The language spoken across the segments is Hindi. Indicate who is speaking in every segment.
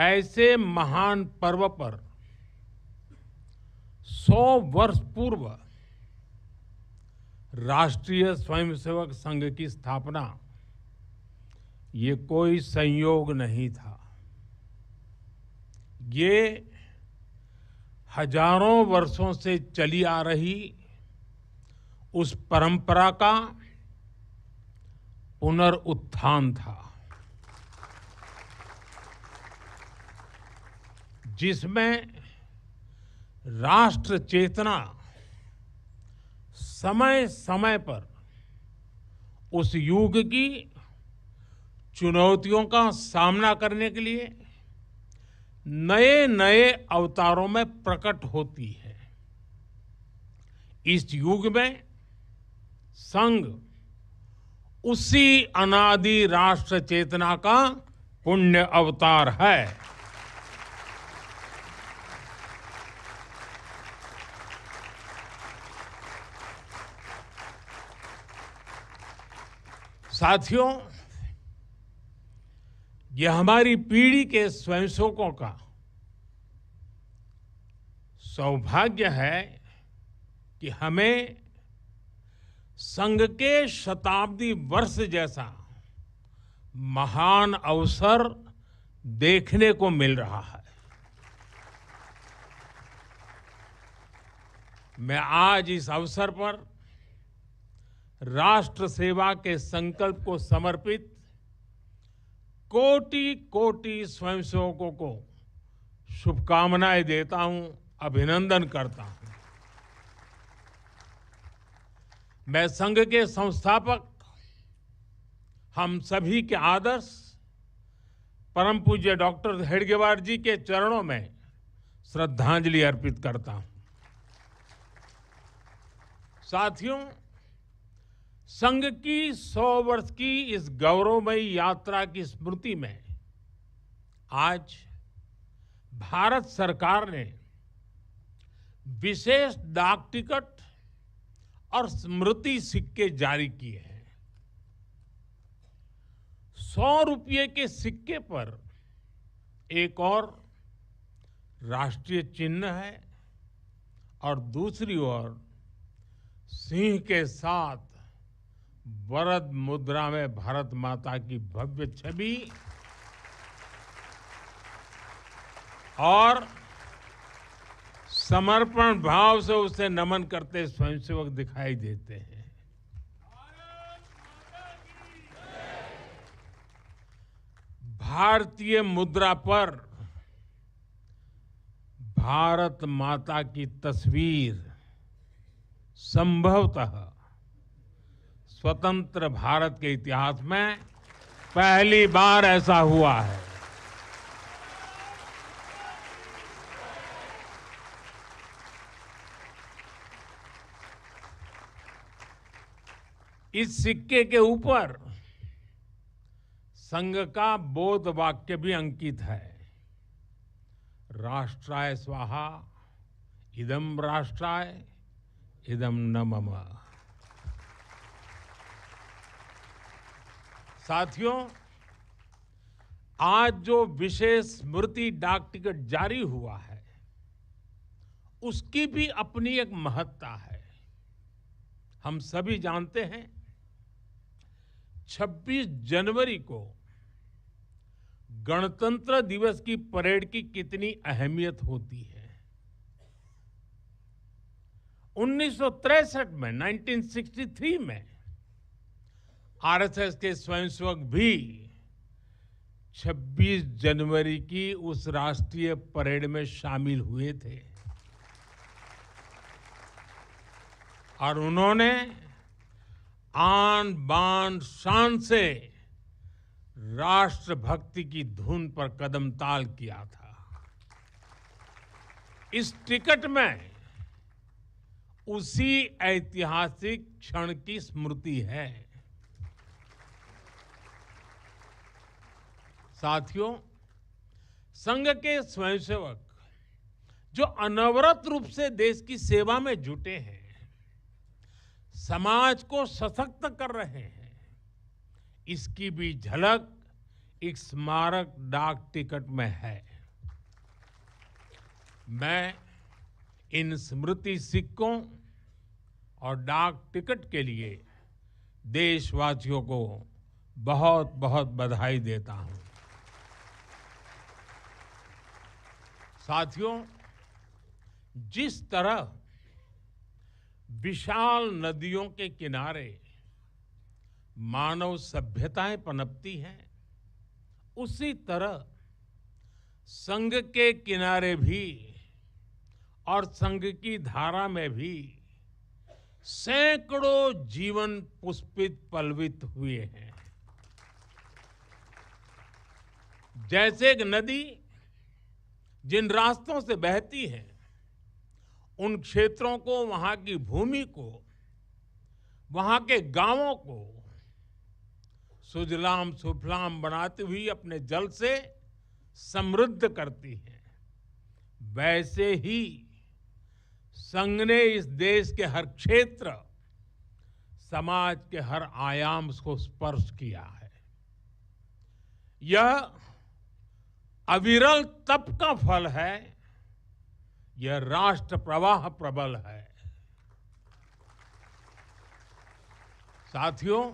Speaker 1: ऐसे महान पर्व पर 100 वर्ष पूर्व राष्ट्रीय स्वयंसेवक संघ की स्थापना ये कोई संयोग नहीं था। ये हजारों वर्षों से चली आ रही उस परंपरा का पुनरुत्थान था, जिसमें राष्ट्र चेतना समय समय पर उस युग की चुनौतियों का सामना करने के लिए नए नए अवतारों में प्रकट होती है। इस युग में संघ उसी अनादि राष्ट्र चेतना का पुण्य अवतार है। साथियों, यह हमारी पीढ़ी के स्वयंसेवकों का सौभाग्य है कि हमें संघ के शताब्दी वर्ष जैसा महान अवसर देखने को मिल रहा है। मैं आज इस अवसर पर राष्ट्र सेवा के संकल्प को समर्पित कोटि कोटि स्वयंसेवकों को शुभकामनाएं देता हूं, अभिनंदन करता हूं। मैं संघ के संस्थापक हम सभी के आदर्श परम पूज्य डॉक्टर हेडगेवार जी के चरणों में श्रद्धांजलि अर्पित करता हूं। साथियों, संघ की 100 वर्ष की इस गौरवमयी यात्रा की स्मृति में आज भारत सरकार ने विशेष डाक टिकट और स्मृति सिक्के जारी किए हैं। 100 रुपये के सिक्के पर एक और राष्ट्रीय चिन्ह है और दूसरी ओर सिंह के साथ वरद मुद्रा में भारत माता की भव्य छवि और समर्पण भाव से उसे नमन करते स्वयंसेवक दिखाई देते हैं। भारतीय मुद्रा पर भारत माता की तस्वीर संभवतः स्वतंत्र भारत के इतिहास में पहली बार ऐसा हुआ है। इस सिक्के के ऊपर संघ का बोध वाक्य भी अंकित है। राष्ट्राय स्वाहा इदं राष्ट्राय इदं न मम। साथियों, आज जो विशेष स्मृति डाक टिकट जारी हुआ है उसकी भी अपनी एक महत्ता है। हम सभी जानते हैं 26 जनवरी को गणतंत्र दिवस की परेड की कितनी अहमियत होती है। 1963 में 1963 में आरएसएस के स्वयंसेवक भी 26 जनवरी की उस राष्ट्रीय परेड में शामिल हुए थे और उन्होंने आन बान शान से राष्ट्रभक्ति की धुन पर कदम ताल किया था। इस टिकट में उसी ऐतिहासिक क्षण की स्मृति है। साथियों, संघ के स्वयंसेवक जो अनवरत रूप से देश की सेवा में जुटे हैं, समाज को सशक्त कर रहे हैं, इसकी भी झलक एक स्मारक डाक टिकट में है। मैं इन स्मृति सिक्कों और डाक टिकट के लिए देशवासियों को बहुत बहुत बधाई देता हूं। साथियों, जिस तरह विशाल नदियों के किनारे मानव सभ्यताएं पनपती हैं, उसी तरह संघ के किनारे भी और संघ की धारा में भी सैकड़ों जीवन पुष्पित पल्वित हुए हैं। जैसे एक नदी जिन रास्तों से बहती है, उन क्षेत्रों को, वहां की भूमि को, वहां के गांवों को सुजलाम सुफलाम बनाती हुई अपने जल से समृद्ध करती है, वैसे ही संघ ने इस देश के हर क्षेत्र, समाज के हर आयाम को स्पर्श किया है। यह अविरल तप का फल है, यह राष्ट्र प्रवाह प्रबल है। साथियों,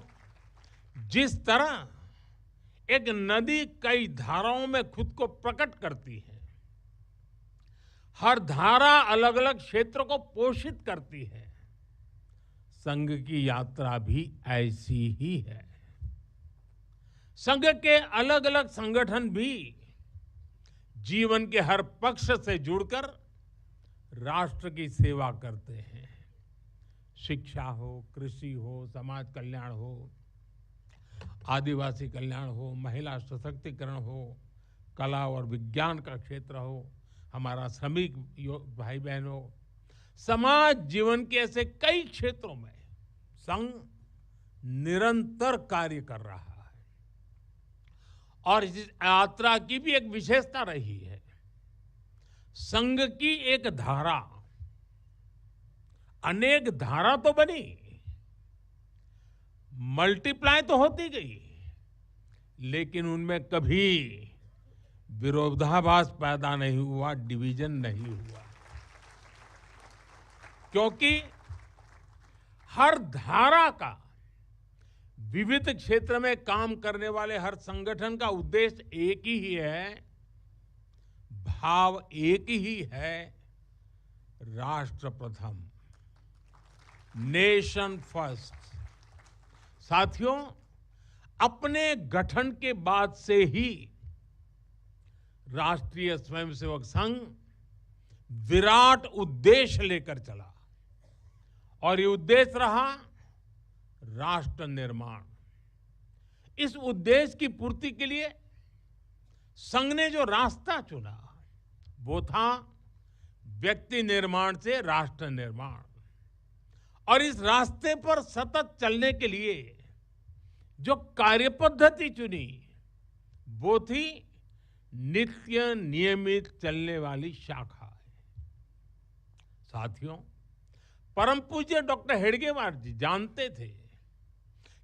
Speaker 1: जिस तरह एक नदी कई धाराओं में खुद को प्रकट करती है, हर धारा अलग अलग क्षेत्र को पोषित करती है, संघ की यात्रा भी ऐसी ही है। संघ के अलग अलग संगठन भी जीवन के हर पक्ष से जुड़कर राष्ट्र की सेवा करते हैं। शिक्षा हो, कृषि हो, समाज कल्याण हो, आदिवासी कल्याण हो, महिला सशक्तिकरण हो, कला और विज्ञान का क्षेत्र हो, हमारा श्रमिक भाई बहन हो, समाज जीवन के ऐसे कई क्षेत्रों में संघ निरंतर कार्य कर रहा है। और इस यात्रा की भी एक विशेषता रही है। संघ की एक धारा अनेक धारा तो बनी, मल्टीप्लाई तो होती गई, लेकिन उनमें कभी विरोधाभास पैदा नहीं हुआ, डिवीजन नहीं हुआ, क्योंकि हर धारा का, विविध क्षेत्र में काम करने वाले हर संगठन का उद्देश्य एक ही है, भाव एक ही है, राष्ट्र प्रथम, नेशन फर्स्ट। साथियों, अपने गठन के बाद से ही राष्ट्रीय स्वयंसेवक संघ विराट उद्देश्य लेकर चला, और ये उद्देश्य रहा राष्ट्र निर्माण। इस उद्देश्य की पूर्ति के लिए संघ ने जो रास्ता चुना, वो था व्यक्ति निर्माण से राष्ट्र निर्माण। और इस रास्ते पर सतत चलने के लिए जो कार्यपद्धति चुनी, वो थी नित्य नियमित चलने वाली शाखा। साथियों, परम पूज्य डॉक्टर हेडगेवार जी जानते थे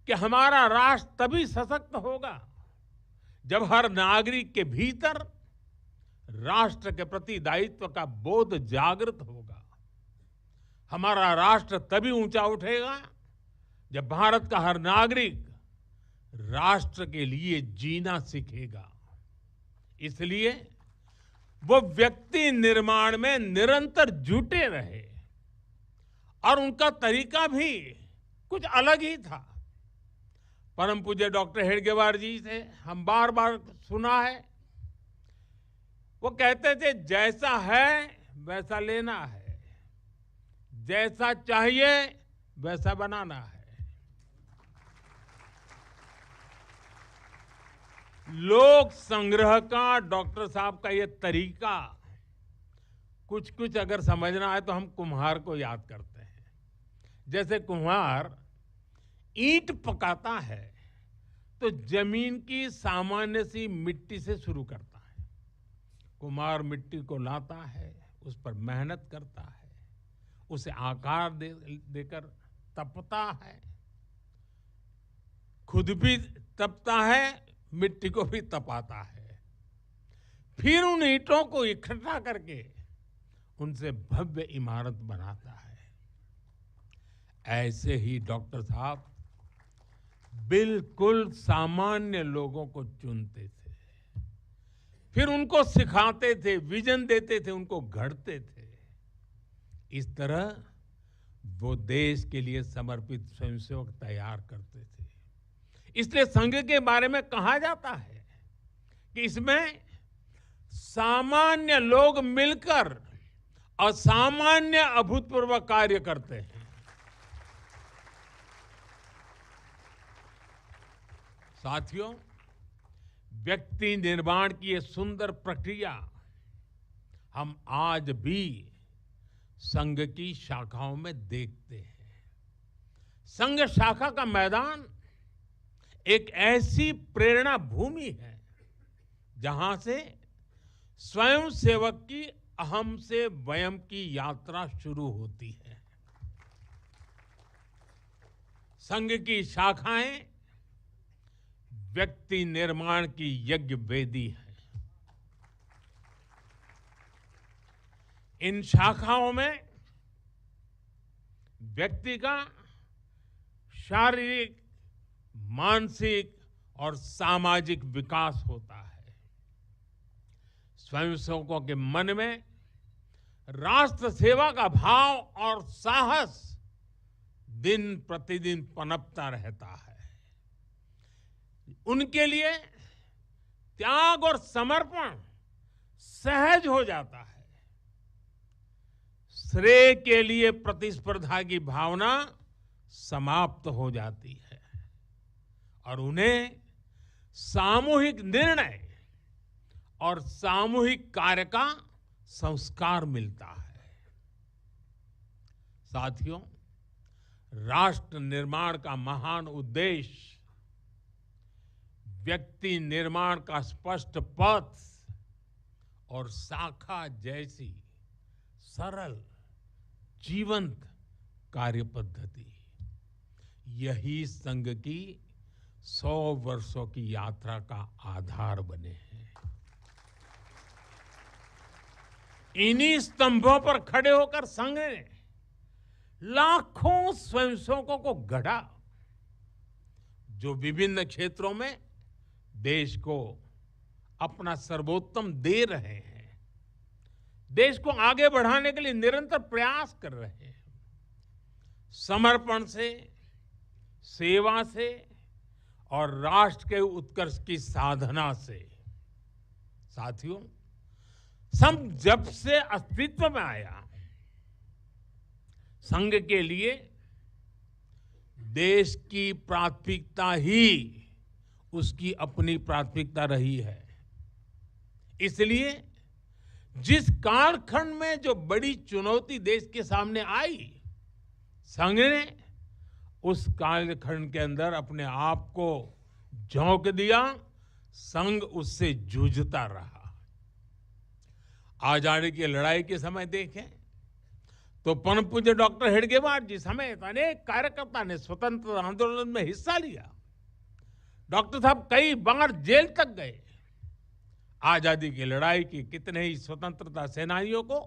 Speaker 1: कि हमारा राष्ट्र तभी सशक्त होगा जब हर नागरिक के भीतर राष्ट्र के प्रति दायित्व का बोध जागृत होगा। हमारा राष्ट्र तभी ऊंचा उठेगा जब भारत का हर नागरिक राष्ट्र के लिए जीना सीखेगा। इसलिए वो व्यक्ति निर्माण में निरंतर जुटे रहे, और उनका तरीका भी कुछ अलग ही था। परम पूज्य डॉक्टर हेडगेवार जी से हम बार बार सुना है, वो कहते थे, जैसा है वैसा लेना है, जैसा चाहिए वैसा बनाना है। लोक संग्रह का डॉक्टर साहब का ये तरीका कुछ कुछ अगर समझना है तो हम कुम्हार को याद करते हैं। जैसे कुम्हार ईंट पकाता है तो जमीन की सामान्य सी मिट्टी से शुरू करता है। कुम्हार मिट्टी को लाता है, उस पर मेहनत करता है, उसे आकार देकर तपता है, खुद भी तपता है, मिट्टी को भी तपाता है, फिर उन ईंटों को इकट्ठा करके उनसे भव्य इमारत बनाता है। ऐसे ही डॉक्टर साहब बिल्कुल सामान्य लोगों को चुनते थे, फिर उनको सिखाते थे, विजन देते थे, उनको गढ़ते थे। इस तरह वो देश के लिए समर्पित स्वयंसेवक तैयार करते थे। इसलिए संघ के बारे में कहा जाता है कि इसमें सामान्य लोग मिलकर असामान्य अभूतपूर्व कार्य करते हैं। साथियों, व्यक्ति निर्माण की ये सुंदर प्रक्रिया हम आज भी संघ की शाखाओं में देखते हैं। संघ शाखा का मैदान एक ऐसी प्रेरणा भूमि है जहां से स्वयं सेवक की अहम से वयम की यात्रा शुरू होती है। संघ की शाखाएं व्यक्ति निर्माण की यज्ञ वेदी है। इन शाखाओं में व्यक्ति का शारीरिक, मानसिक और सामाजिक विकास होता है। स्वयंसेवकों के मन में राष्ट्र सेवा का भाव और साहस दिन प्रतिदिन पनपता रहता है। उनके लिए त्याग और समर्पण सहज हो जाता है। श्रेय के लिए प्रतिस्पर्धा की भावना समाप्त हो जाती है और उन्हें सामूहिक निर्णय और सामूहिक कार्य का संस्कार मिलता है। साथियों, राष्ट्र निर्माण का महान उद्देश्य व्यक्ति निर्माण का स्पष्ट पथ और शाखा जैसी सरल जीवंत कार्य पद्धति, यही संघ की 100 वर्षों की यात्रा का आधार बने हैं। इन्हीं स्तंभों पर खड़े होकर संघ ने लाखों स्वयंसेवकों को गढ़ा, जो विभिन्न क्षेत्रों में देश को अपना सर्वोत्तम दे रहे हैं, देश को आगे बढ़ाने के लिए निरंतर प्रयास कर रहे हैं। समर्पण से, सेवा से और राष्ट्र के उत्कर्ष की साधना से। साथियों, संघ जब से अस्तित्व में आया, संघ के लिए देश की प्राथमिकता ही उसकी अपनी प्राथमिकता रही है। इसलिए जिस कालखंड में जो बड़ी चुनौती देश के सामने आई, संघ ने उस कालखंड के अंदर अपने आप को झोंक दिया। संघ उससे जूझता रहा। आजादी की लड़ाई के समय देखें तो परम पूज्य डॉक्टर हेडगेवार जी समेत अनेक कार्यकर्ता ने स्वतंत्रता आंदोलन में हिस्सा लिया। डॉक्टर साहब कई बार जेल तक गए। आजादी की लड़ाई की कितने ही स्वतंत्रता सेनानियों को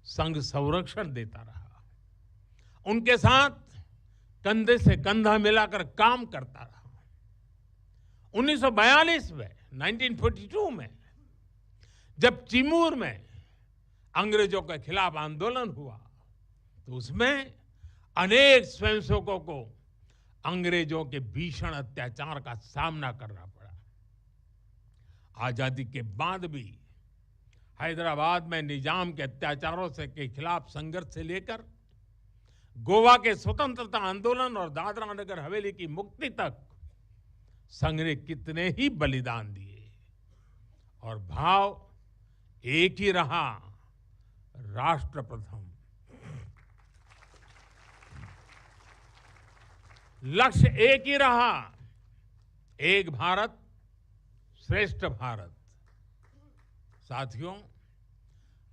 Speaker 1: संघ संरक्षण देता रहा, उनके साथ कंधे से कंधा मिलाकर काम करता रहा। 1942 में 1942 में जब चिमूर में अंग्रेजों के खिलाफ आंदोलन हुआ तो उसमें अनेक स्वयंसेवकों को अंग्रेजों के भीषण अत्याचार का सामना करना पड़ा। आजादी के बाद भी हैदराबाद में निजाम के अत्याचारों के खिलाफ संघर्ष से लेकर गोवा के स्वतंत्रता आंदोलन और दादरा नगर हवेली की मुक्ति तक संघ ने कितने ही बलिदान दिए और भाव एक ही रहा, राष्ट्र प्रथम। लक्ष्य एक ही रहा, एक भारत श्रेष्ठ भारत। साथियों,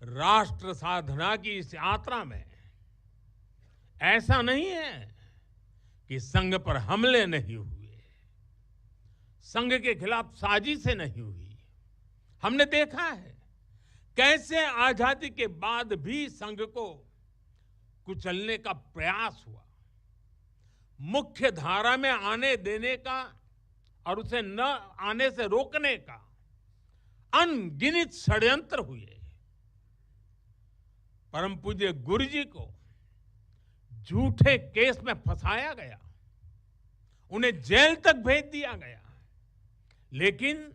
Speaker 1: राष्ट्र साधना की इस यात्रा में ऐसा नहीं है कि संघ पर हमले नहीं हुए। संघ के खिलाफ साजिशें नहीं हुई। हमने देखा है कैसे आजादी के बाद भी संघ को कुचलने का प्रयास हुआ, मुख्य धारा में आने देने का और उसे न आने से रोकने का अनगिनत षड्यंत्र हुए। परम पूज्य गुरु जी को झूठे केस में फंसाया गया, उन्हें जेल तक भेज दिया गया। लेकिन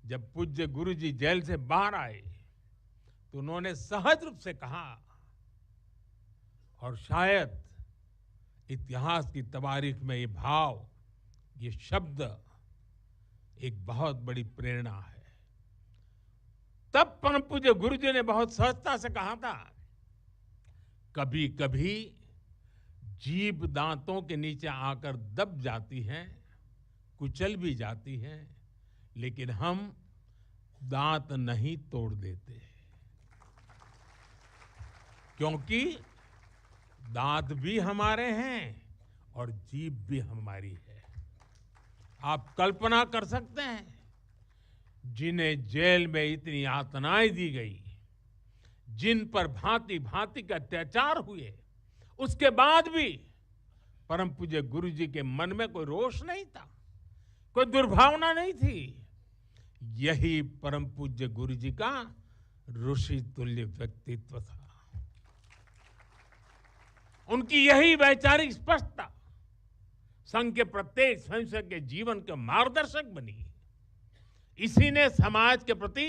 Speaker 1: जब पूज्य गुरु जी जेल से बाहर आए तो उन्होंने सहज रूप से कहा, और शायद इतिहास की तवारीख में ये भाव, ये शब्द एक बहुत बड़ी प्रेरणा है। तब परम पूज्य गुरु जी ने बहुत सहजता से कहा था, कभी कभी जीभ दांतों के नीचे आकर दब जाती है, कुचल भी जाती है, लेकिन हम दांत नहीं तोड़ देते, क्योंकि दांत भी हमारे हैं और जीभ भी हमारी है। आप कल्पना कर सकते हैं, जिन्हें जेल में इतनी यातनाएं दी गई, जिन पर भांति भांति के अत्याचार हुए, उसके बाद भी परम पूज्य गुरु जी के मन में कोई रोष नहीं था, कोई दुर्भावना नहीं थी। यही परम पूज्य गुरु जी का ऋषि तुल्य व्यक्तित्व था। उनकी यही वैचारिक स्पष्टता संघ के प्रत्येक स्वयंसेवक के जीवन के मार्गदर्शक बनी। इसी ने समाज के प्रति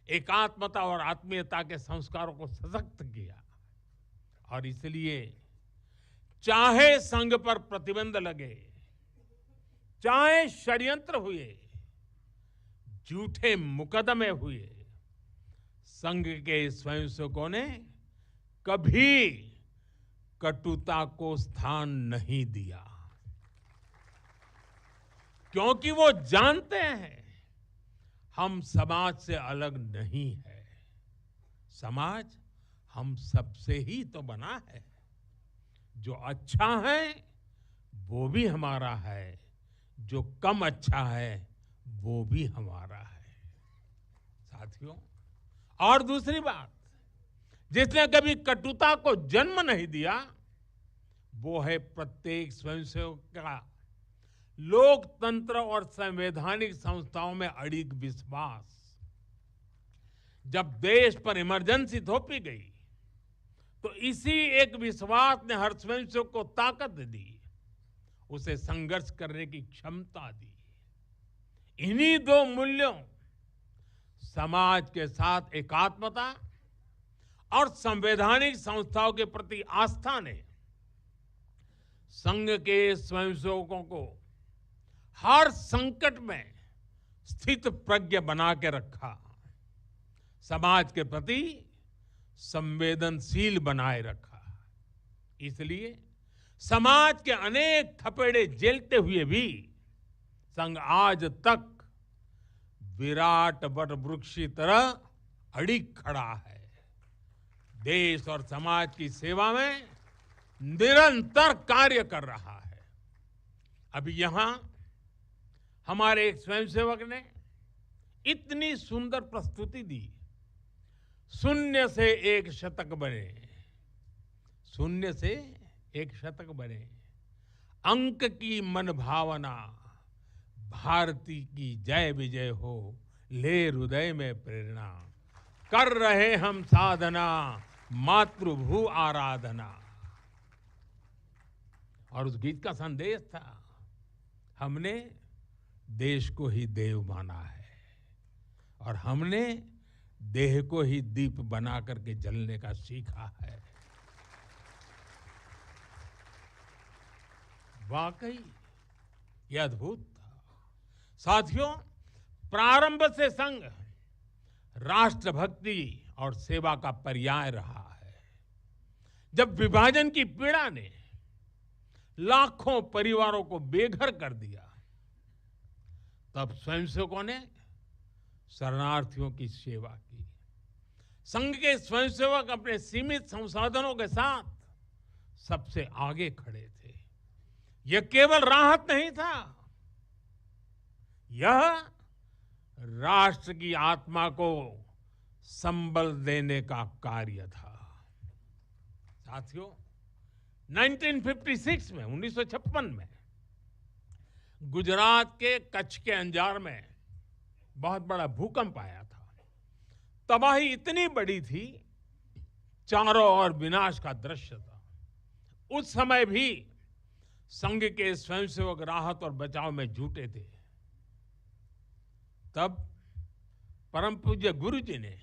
Speaker 1: एकात्मता और आत्मीयता के संस्कारों को सशक्त किया। और इसलिए चाहे संघ पर प्रतिबंध लगे, चाहे षड्यंत्र हुए, झूठे मुकदमे हुए, संघ के स्वयंसेवकों ने कभी कटुता को स्थान नहीं दिया, क्योंकि वो जानते हैं हम समाज से अलग नहीं है। समाज हम सबसे ही तो बना है। जो अच्छा है वो भी हमारा है, जो कम अच्छा है वो भी हमारा है। साथियों, और दूसरी बात, जिसने कभी कटुता को जन्म नहीं दिया, वो है प्रत्येक स्वयंसेवक का लोकतंत्र और संवैधानिक संस्थाओं में अडिग विश्वास। जब देश पर इमरजेंसी थोपी गई तो इसी एक विश्वास ने हर स्वयंसेवक को ताकत दी, उसे संघर्ष करने की क्षमता दी। इन्हीं दो मूल्यों, समाज के साथ एकात्मता और संवैधानिक संस्थाओं के प्रति आस्था ने संघ के स्वयंसेवकों को हर संकट में स्थित प्रज्ञ बना के रखा, समाज के प्रति संवेदनशील बनाए रखा। इसलिए समाज के अनेक थपेड़े झेलते हुए भी संघ आज तक विराट वट वृक्ष की तरह अडिग खड़ा है। देश और समाज की सेवा में निरंतर कार्य कर रहा है। अभी यहां हमारे एक स्वयंसेवक ने इतनी सुंदर प्रस्तुति दी, शून्य से एक शतक बने, शून्य से एक शतक बने, अंक की मन भावना, भारती की जय विजय हो, ले हृदय में प्रेरणा, कर रहे हम साधना, मातृभू आराधना। और उस गीत का संदेश था, हमने देश को ही देव माना है और हमने देह को ही दीप बना करके जलने का सीखा है। वाकई यह अद्भुत था। साथियों, प्रारंभ से संघ राष्ट्रभक्ति और सेवा का पर्याय रहा है। जब विभाजन की पीड़ा ने लाखों परिवारों को बेघर कर दिया, तब स्वयंसेवकों ने शरणार्थियों की सेवा की। संघ के स्वयंसेवक अपने सीमित संसाधनों के साथ सबसे आगे खड़े थे। यह केवल राहत नहीं था, यह राष्ट्र की आत्मा को संबल देने का कार्य था। साथियों, 1956 में 1956 में गुजरात के कच्छ के अंजार में बहुत बड़ा भूकंप आया था। तबाही इतनी बड़ी थी, चारों ओर विनाश का दृश्य था। उस समय भी संघ के स्वयंसेवक राहत और बचाव में जुटे थे। तब परम पूज्य गुरु जी ने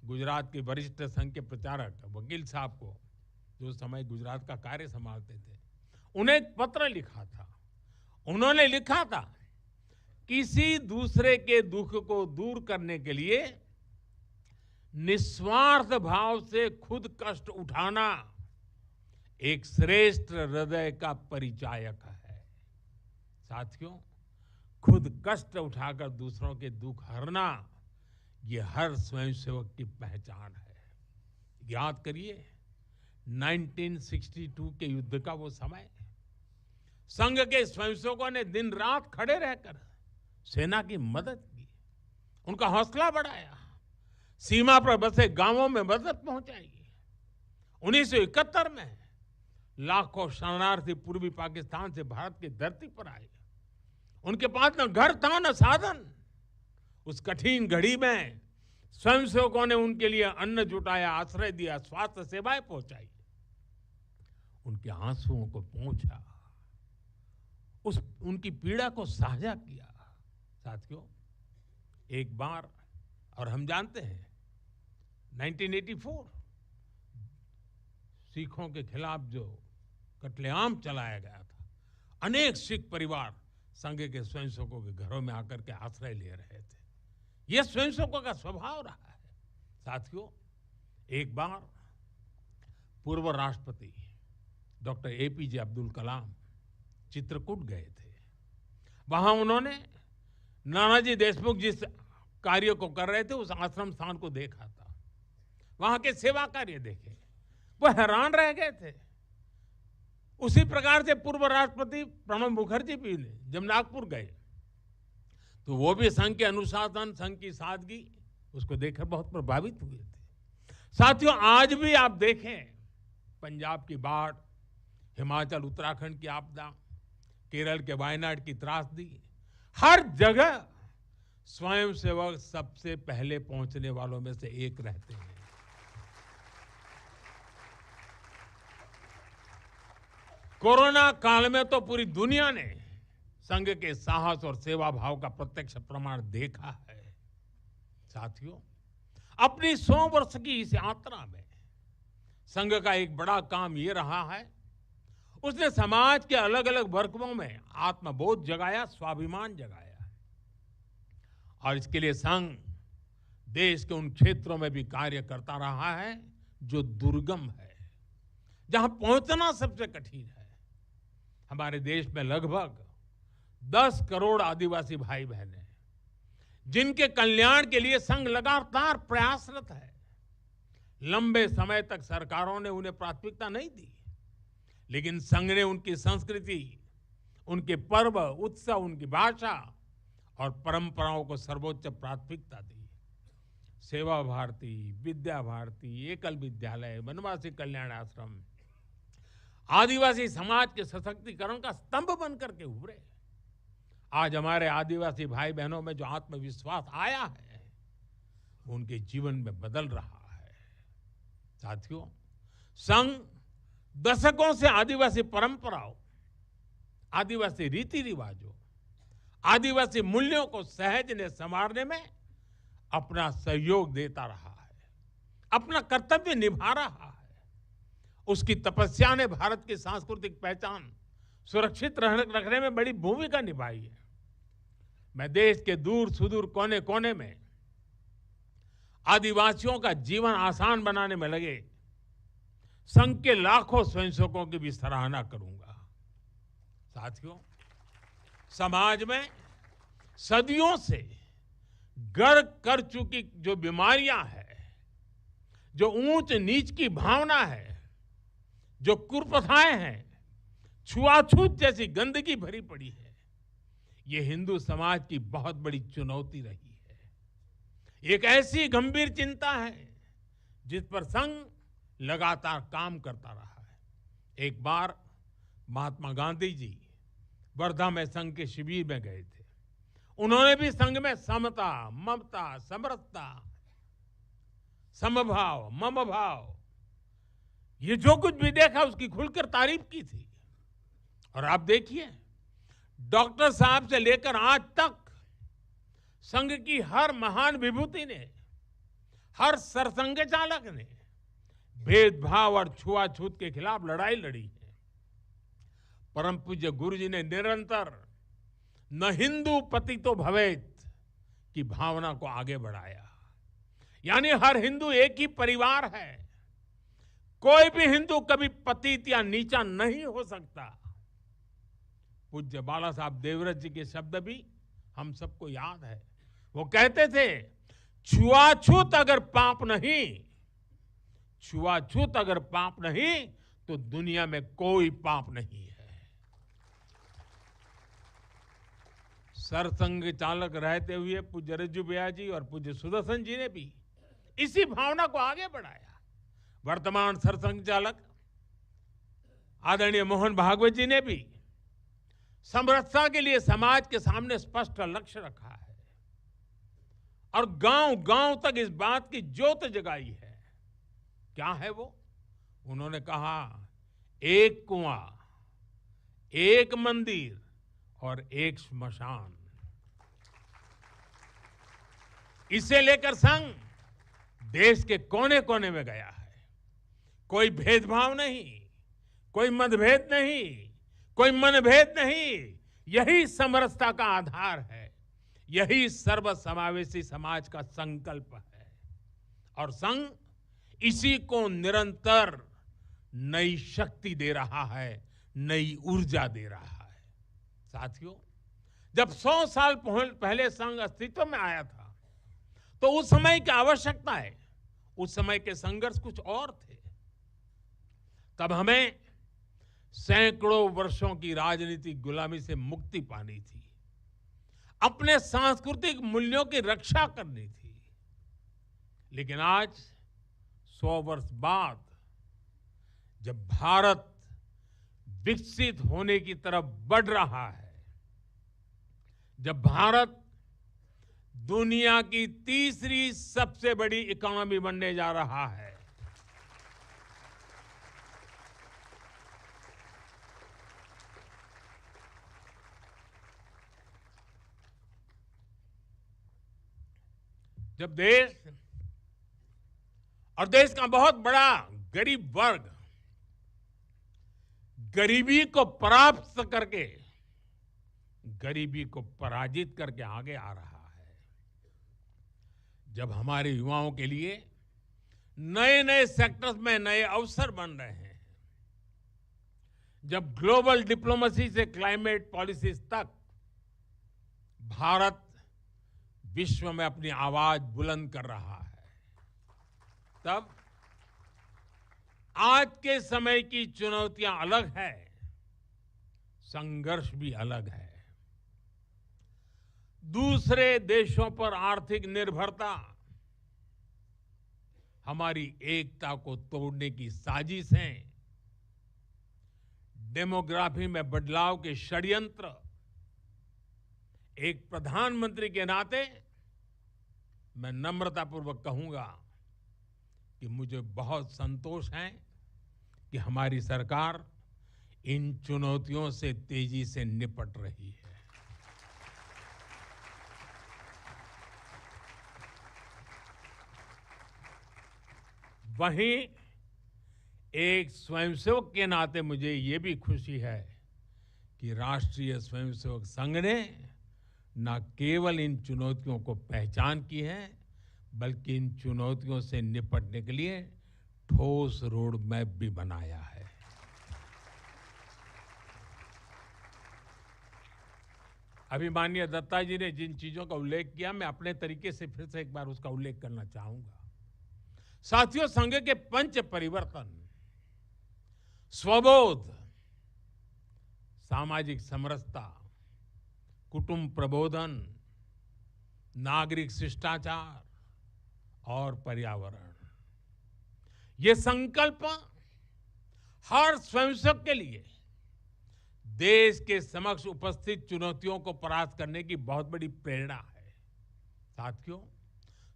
Speaker 1: गुजरात के वरिष्ठ संघ के प्रचारक वकील साहब को, जो उस समय गुजरात का कार्य संभालते थे, उन्हें एक पत्र लिखा था। उन्होंने लिखा था, किसी दूसरे के दुख को दूर करने के लिए निस्वार्थ भाव से खुद कष्ट उठाना एक श्रेष्ठ हृदय का परिचायक है। साथियों, खुद कष्ट उठाकर दूसरों के दुख हरना, ये हर स्वयंसेवक की पहचान है। याद करिए 1962 के युद्ध का वो समय, संघ के स्वयंसेवकों ने दिन रात खड़े रहकर सेना की मदद की, उनका हौसला बढ़ाया, सीमा पर बसे गांवों में मदद पहुंचाई। 1971 में लाखों शरणार्थी पूर्वी पाकिस्तान से भारत की धरती पर आए। उनके पास न घर था न साधन। उस कठिन घड़ी में स्वयंसेवकों ने उनके लिए अन्न जुटाया, आश्रय दिया, स्वास्थ्य सेवाएं पहुंचाई, उनके आंसुओं को पोंछा, उनकी पीड़ा को साझा किया। साथियों, एक बार, और हम जानते हैं 1984 सिखों के खिलाफ जो कत्लेआम चलाया गया था, अनेक सिख परिवार संघ के स्वयंसेवकों के घरों में आकर के आश्रय ले रहे थे। यह स्वयंसेवकों का स्वभाव रहा है। साथियों, एक बार पूर्व राष्ट्रपति डॉक्टर एपीजे अब्दुल कलाम चित्रकूट गए थे। वहां उन्होंने नानाजी देशमुख जिस कार्य को कर रहे थे, उस आश्रम स्थान को देखा था, वहां के सेवा कार्य देखे, वो हैरान रह गए थे। उसी प्रकार से पूर्व राष्ट्रपति प्रणब मुखर्जी भी ने जब नागपुर गए तो वो भी संघ के अनुशासन, संघ की सादगी, उसको देखकर बहुत प्रभावित हुए थे। साथियों, आज भी आप देखें, पंजाब की बाढ़, हिमाचल उत्तराखंड की आपदा, केरल के वायनाड की त्रासदी, हर जगह स्वयंसेवक सबसे पहले पहुंचने वालों में से एक रहते हैं। कोरोना काल में तो पूरी दुनिया ने संघ के साहस और सेवा भाव का प्रत्यक्ष प्रमाण देखा है। साथियों, अपनी 100 वर्ष की इस यात्रा में संघ का एक बड़ा काम ये रहा है, उसने समाज के अलग अलग वर्गों में आत्मबोध जगाया, स्वाभिमान जगाया। और इसके लिए संघ देश के उन क्षेत्रों में भी कार्य करता रहा है जो दुर्गम है, जहां पहुंचना सबसे कठिन है। हमारे देश में लगभग 10 करोड़ आदिवासी भाई बहन हैं, जिनके कल्याण के लिए संघ लगातार प्रयासरत है। लंबे समय तक सरकारों ने उन्हें प्राथमिकता नहीं दी, लेकिन संघ ने उनकी संस्कृति, उनके पर्व, उत्सव, उनकी भाषा और परंपराओं को सर्वोच्च प्राथमिकता दी। सेवा भारती, विद्या भारती, एकल विद्यालय, वनवासी कल्याण आश्रम आदिवासी समाज के सशक्तिकरण का स्तंभ बनकर के उभरे। आज हमारे आदिवासी भाई बहनों में जो आत्मविश्वास आया है, वो उनके जीवन में बदल रहा है। साथियों, संघ दशकों से आदिवासी परंपराओं, आदिवासी रीति रिवाजों, आदिवासी मूल्यों को सहज ने संवारने में अपना सहयोग देता रहा है, अपना कर्तव्य निभा रहा है। उसकी तपस्या ने भारत की सांस्कृतिक पहचान सुरक्षित रखने में बड़ी भूमिका निभाई है। मैं देश के दूर सुदूर कोने कोने में आदिवासियों का जीवन आसान बनाने में लगे संघ के लाखों स्वयंसेवकों की भी सराहना करूंगा। साथियों, समाज में सदियों से गर्क कर चुकी जो बीमारियां हैं, जो ऊंच नीच की भावना है, जो कुप्रथाएं हैं, छुआछूत जैसी गंदगी भरी पड़ी है, ये हिंदू समाज की बहुत बड़ी चुनौती रही है। एक ऐसी गंभीर चिंता है जिस पर संघ लगातार काम करता रहा है। एक बार महात्मा गांधी जी वर्धा में संघ के शिविर में गए थे। उन्होंने भी संघ में समता, ममता, समरसता, समभाव, मम भाव, ये जो कुछ भी देखा उसकी खुलकर तारीफ की थी। और आप देखिए, डॉक्टर साहब से लेकर आज तक संघ की हर महान विभूति ने, हर सरसंघ चालक ने भेदभाव और छुआछूत के खिलाफ लड़ाई लड़ी है। परम पूज्य गुरु जी ने निरंतर न हिंदू पतितो भवेत की भावना को आगे बढ़ाया। यानी हर हिंदू एक ही परिवार है, कोई भी हिंदू कभी पतित या नीचा नहीं हो सकता। पूज्य बाला साहब देवव्रत जी के शब्द भी हम सबको याद है। वो कहते थे, छुआछूत अगर पाप नहीं, छुआछूत अगर पाप नहीं तो दुनिया में कोई पाप नहीं है। सरसंघ चालक रहते हुए पूज्य रज्जू भैया जी और पूज्य सुदर्शन जी ने भी इसी भावना को आगे बढ़ाया। वर्तमान सरसंघ चालक आदरणीय मोहन भागवत जी ने भी समरसता के लिए समाज के सामने स्पष्ट लक्ष्य रखा है और गांव-गांव तक इस बात की ज्योत जगाई है। क्या है वो? उन्होंने कहा, एक कुआं, एक मंदिर और एक श्मशान। इसे लेकर संघ देश के कोने कोने में गया है। कोई भेदभाव नहीं, कोई मतभेद नहीं, कोई मनभेद नहीं। यही समरसता का आधार है, यही सर्वसमावेशी समाज का संकल्प है। और संघ इसी को निरंतर नई शक्ति दे रहा है, नई ऊर्जा दे रहा है। साथियों, जब 100 साल पहले संघ अस्तित्व में आया था तो उस समय की आवश्यकताएं, उस समय के संघर्ष कुछ और थे। तब हमें सैकड़ों वर्षों की राजनीतिक गुलामी से मुक्ति पानी थी, अपने सांस्कृतिक मूल्यों की रक्षा करनी थी। लेकिन आज 100 वर्ष बाद जब भारत विकसित होने की तरफ बढ़ रहा है, जब भारत दुनिया की तीसरी सबसे बड़ी इकोनॉमी बनने जा रहा है, जब देश और देश का बहुत बड़ा गरीब वर्ग गरीबी को परास्त करके, गरीबी को पराजित करके आगे आ रहा है, जब हमारे युवाओं के लिए नए नए सेक्टर्स में नए अवसर बन रहे हैं, जब ग्लोबल डिप्लोमेसी से क्लाइमेट पॉलिसीज तक भारत विश्व में अपनी आवाज बुलंद कर रहा है, तब आज के समय की चुनौतियां अलग है, संघर्ष भी अलग है। दूसरे देशों पर आर्थिक निर्भरता हमारी एकता को तोड़ने की साजिश है। डेमोग्राफी में बदलाव के षड्यंत्र। एक प्रधानमंत्री के नाते मैं नम्रतापूर्वक कहूंगा कि मुझे बहुत संतोष है कि हमारी सरकार इन चुनौतियों से तेजी से निपट रही है। वहीं एक स्वयंसेवक के नाते मुझे ये भी खुशी है कि राष्ट्रीय स्वयंसेवक संघ ने न केवल इन चुनौतियों को पहचान की है, बल्कि इन चुनौतियों से निपटने के लिए ठोस रोड मैप भी बनाया है। अभी माननीय दत्ता जी ने जिन चीजों का उल्लेख किया, मैं अपने तरीके से फिर से एक बार उसका उल्लेख करना चाहूंगा। साथियों, संघ के पंच परिवर्तन, स्वबोध, सामाजिक समरसता, कुटुंब प्रबोधन, नागरिक शिष्टाचार और पर्यावरण। ये संकल्प हर स्वयंसेवक के लिए देश के समक्ष उपस्थित चुनौतियों को परास्त करने की बहुत बड़ी प्रेरणा है। साथियों,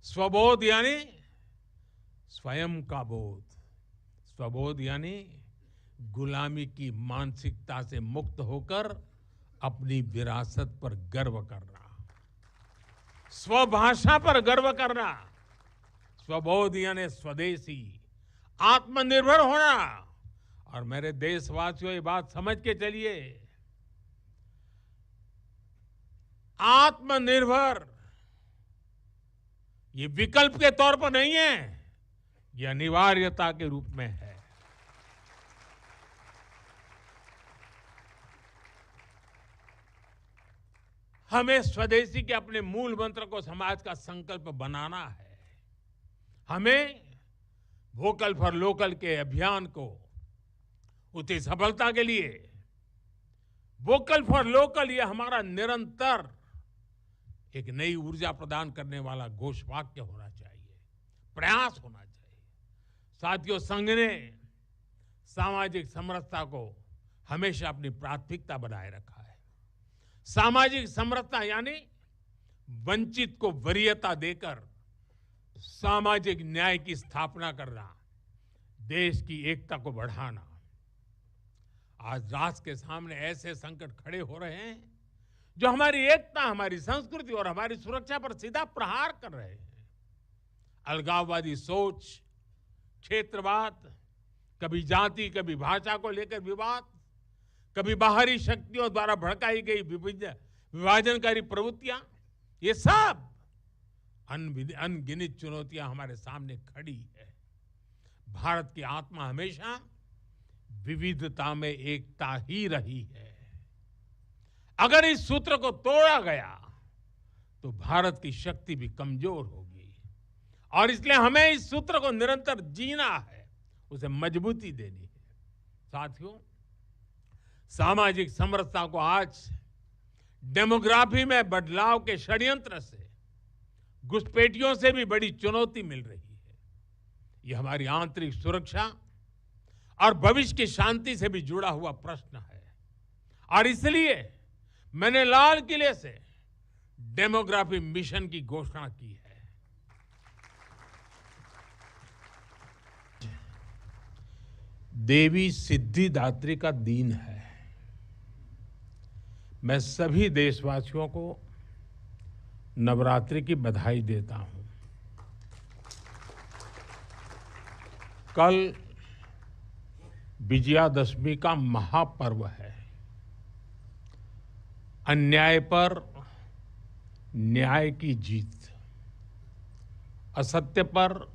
Speaker 1: स्वबोध यानी स्वयं का बोध, स्वबोध यानी गुलामी की मानसिकता से मुक्त होकर अपनी विरासत पर गर्व करना, स्वभाषा पर गर्व करना। स्वबोध यानी स्वदेशी, आत्मनिर्भर होना। और मेरे देशवासियों, ये बात समझ के चलिए, आत्मनिर्भर ये विकल्प के तौर पर नहीं है, ये अनिवार्यता के रूप में है। हमें स्वदेशी के अपने मूल मंत्र को समाज का संकल्प बनाना है। हमें वोकल फॉर लोकल के अभियान को उसकी सफलता के लिए वोकल फॉर लोकल ये हमारा निरंतर एक नई ऊर्जा प्रदान करने वाला घोषवाक्य होना चाहिए, प्रयास होना चाहिए। साथियों, संघ ने सामाजिक समरसता को हमेशा अपनी प्राथमिकता बनाए रखा है। सामाजिक समरसता यानी वंचित को वरीयता देकर सामाजिक न्याय की स्थापना करना, देश की एकता को बढ़ाना। आज राष्ट्र के सामने ऐसे संकट खड़े हो रहे हैं जो हमारी एकता, हमारी संस्कृति और हमारी सुरक्षा पर सीधा प्रहार कर रहे हैं। अलगाववादी सोच, क्षेत्रवाद, कभी जाति, कभी भाषा को लेकर विवाद, कभी बाहरी शक्तियों द्वारा भड़काई गई विभाजनकारी प्रवृत्तियां, ये सब अनगिनत चुनौतियां हमारे सामने खड़ी है। भारत की आत्मा हमेशा विविधता में एकता ही रही है। अगर इस सूत्र को तोड़ा गया तो भारत की शक्ति भी कमजोर होगी और इसलिए हमें इस सूत्र को निरंतर जीना है, उसे मजबूती देनी है। साथियों, सामाजिक समरसता को आज डेमोग्राफी में बदलाव के षड्यंत्र से, घुसपैठियों से भी बड़ी चुनौती मिल रही है। यह हमारी आंतरिक सुरक्षा और भविष्य की शांति से भी जुड़ा हुआ प्रश्न है और इसलिए मैंने लाल किले से डेमोग्राफी मिशन की घोषणा की है। देवी सिद्धिदात्री का दिन है। मैं सभी देशवासियों को नवरात्रि की बधाई देता हूं। कल विजयादशमी का महापर्व है। अन्याय पर न्याय की जीत, असत्य पर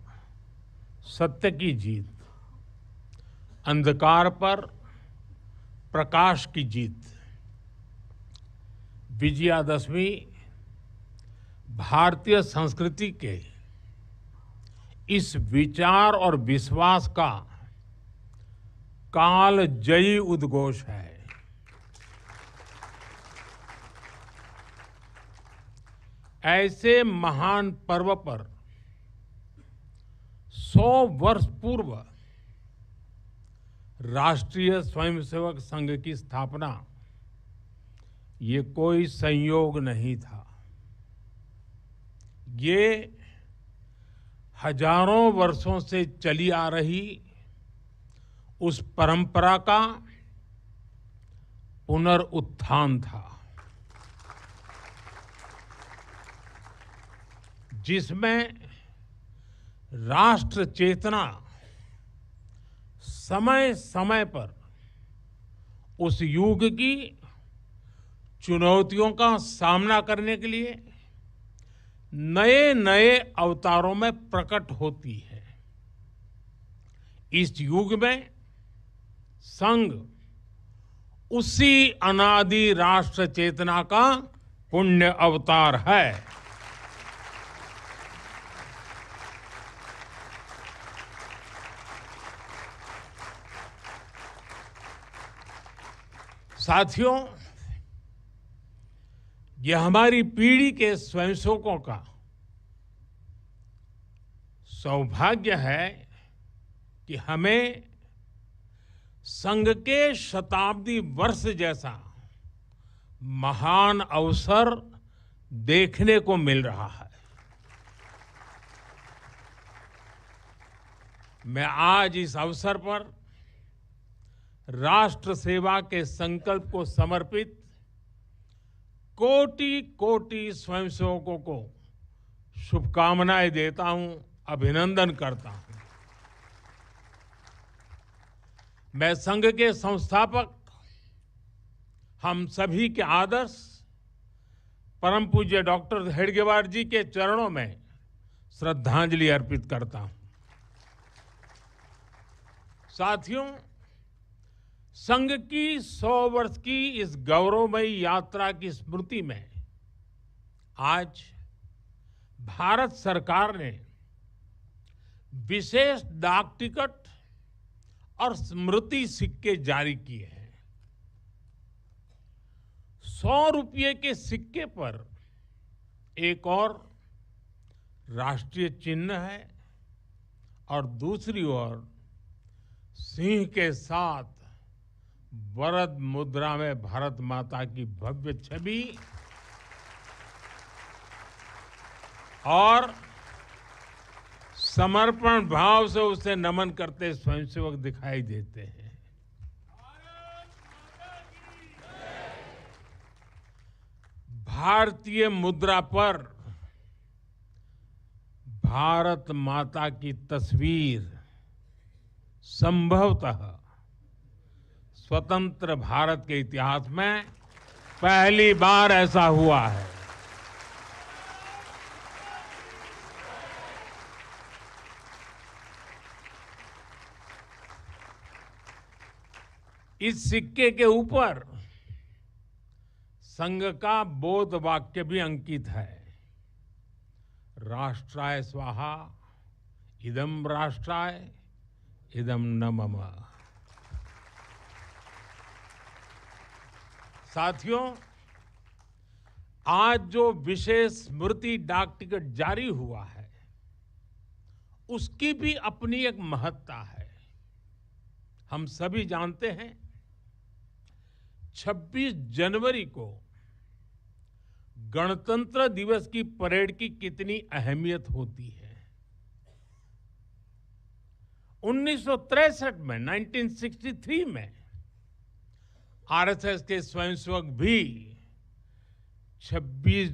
Speaker 1: सत्य की जीत, अंधकार पर प्रकाश की जीत। विजयादशमी भारतीय संस्कृति के इस विचार और विश्वास का कालजयी उद्घोष है। ऐसे महान पर्व पर 100 वर्ष पूर्व राष्ट्रीय स्वयंसेवक संघ की स्थापना ये कोई संयोग नहीं था। ये हजारों वर्षों से चली आ रही उस परंपरा का पुनरुत्थान था, जिसमें राष्ट्र चेतना समय समय पर उस युग की चुनौतियों का सामना करने के लिए नए नए अवतारों में प्रकट होती है। इस युग में संघ उसी अनादि राष्ट्र चेतना का पुण्य अवतार है। साथियों, ये हमारी पीढ़ी के स्वयंसेवकों का सौभाग्य है कि हमें संघ के शताब्दी वर्ष जैसा महान अवसर देखने को मिल रहा है। मैं आज इस अवसर पर राष्ट्र सेवा के संकल्प को समर्पित कोटि कोटि स्वयंसेवकों को शुभकामनाएं देता हूं, अभिनंदन करता हूं। मैं संघ के संस्थापक हम सभी के आदर्श परम पूज्य डॉक्टर हेडगेवार जी के चरणों में श्रद्धांजलि अर्पित करता हूं। साथियों, संघ की 100 वर्ष की इस गौरवमयी यात्रा की स्मृति में आज भारत सरकार ने विशेष डाक टिकट और स्मृति सिक्के जारी किए हैं। 100 रुपये के सिक्के पर एक और राष्ट्रीय चिन्ह है और दूसरी ओर सिंह के साथ वरद मुद्रा में भारत माता की भव्य छवि और समर्पण भाव से उसे नमन करते स्वयंसेवक दिखाई देते हैं। भारतीय मुद्रा पर भारत माता की तस्वीर संभवतः स्वतंत्र भारत के इतिहास में पहली बार ऐसा हुआ है। इस सिक्के के ऊपर संघ का बोध वाक्य भी अंकित है। राष्ट्राय स्वाहा इदं राष्ट्राय इदं न मम। साथियों, आज जो विशेष स्मृति डाक टिकट जारी हुआ है उसकी भी अपनी एक महत्ता है। हम सभी जानते हैं 26 जनवरी को गणतंत्र दिवस की परेड की कितनी अहमियत होती है। 1963 में 1963 में आरएसएस के स्वयंसेवक भी 26